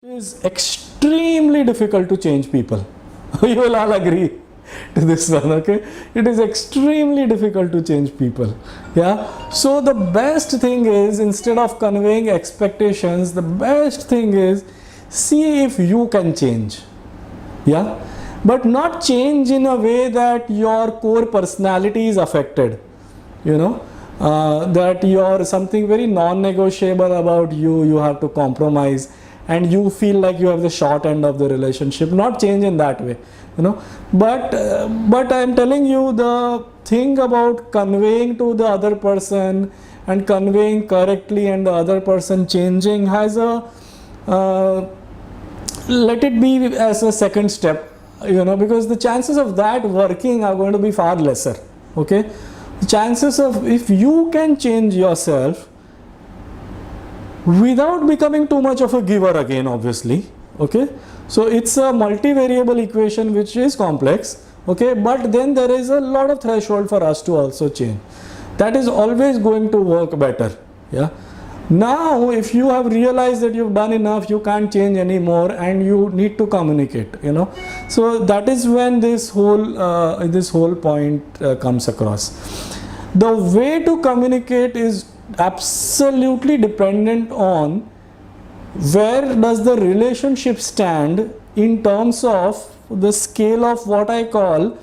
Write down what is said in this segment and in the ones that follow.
It is extremely difficult to change people. You will all agree to this one, okay? It is extremely difficult to change people. Yeah. So the best thing is, instead of conveying expectations, the best thing is see if you can change. Yeah. But not change in a way that your core personality is affected. You know, that you're something very non-negotiable about you. You have to compromise. And you feel like you have the short end of the relationship. Not change in that way, you know. But I'm telling you, the thing about conveying to the other person and conveying correctly and the other person changing has a let it be as a second step, you know, because the chances of that working are going to be far lesser. Okay, the chances of, if you can change yourself without becoming too much of a giver again, obviously, okay, so it's a multivariable equation which is complex, okay, but then there is a lot of threshold for us to also change. That is always going to work better. Yeah. Now if you have realized that you've done enough, you can't change anymore, and you need to communicate, you know, so that is when this whole point comes across. The way to communicate is absolutely dependent on where does the relationship stand in terms of the scale of what I call,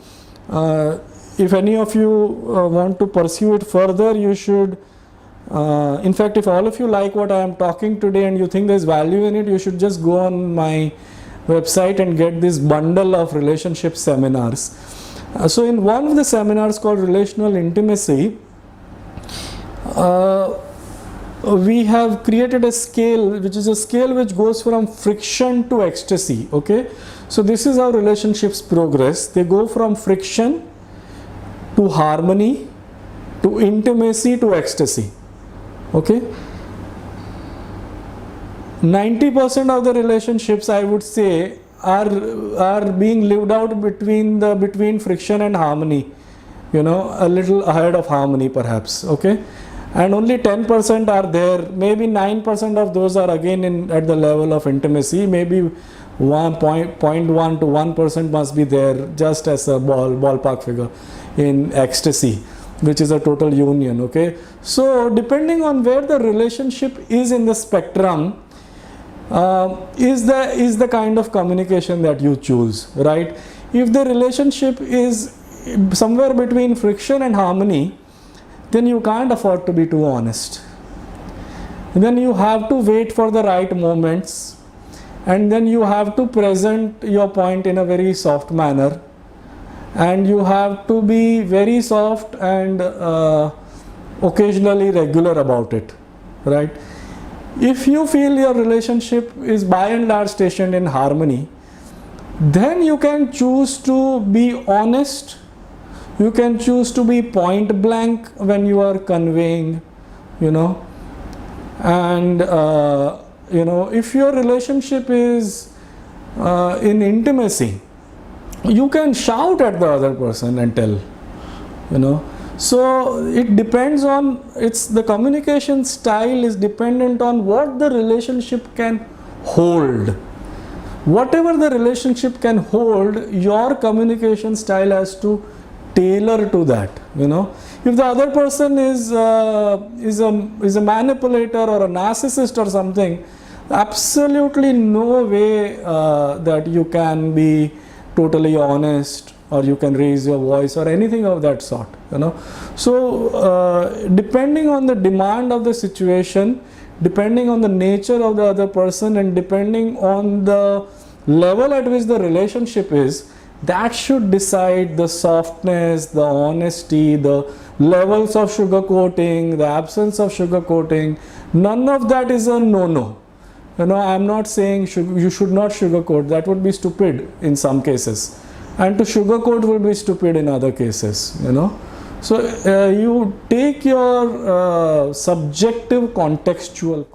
if any of you want to pursue it further, you should, in fact, if all of you like what I am talking today and you think there is value in it, you should just go on my website and get this bundle of relationship seminars. So in one of the seminars called Relational Intimacy, we have created a scale, which is a scale which goes from friction to ecstasy. Okay, so this is how relationships progress. They go from friction to harmony to intimacy to ecstasy. Okay, 90% of the relationships, I would say, are being lived out between friction and harmony, you know, a little ahead of harmony perhaps. Okay, and only 10% are there. Maybe 9% of those are again at the level of intimacy. Maybe 1.1 to 1% must be there, just as a ballpark figure, in ecstasy, which is a total union. Okay, so depending on where the relationship is in the spectrum, is the kind of communication that you choose, right? If the relationship is somewhere between friction and harmony, then you can't afford to be too honest. Then you have to wait for the right moments, and then you have to present your point in a very soft manner, and you have to be very soft and occasionally regular about it, right? If you feel your relationship is by and large stationed in harmony, then you can choose to be honest. You can choose to be point blank when you are conveying, you know, and you know, if your relationship is in intimacy, you can shout at the other person and tell, you know. So it depends on, the communication style is dependent on what the relationship can hold. Whatever the relationship can hold, your communication style has to tailor to that, you know. If the other person is a manipulator or a narcissist or something, absolutely no way that you can be totally honest, or you can raise your voice or anything of that sort, you know. So depending on the demand of the situation, depending on the nature of the other person, and depending on the level at which the relationship is, that should decide the softness, the honesty, the levels of sugarcoating, the absence of sugarcoating. None of that is a no-no. You know, I am not saying you should not sugarcoat. That would be stupid in some cases, and to sugarcoat would be stupid in other cases, you know. So you take your subjective contextual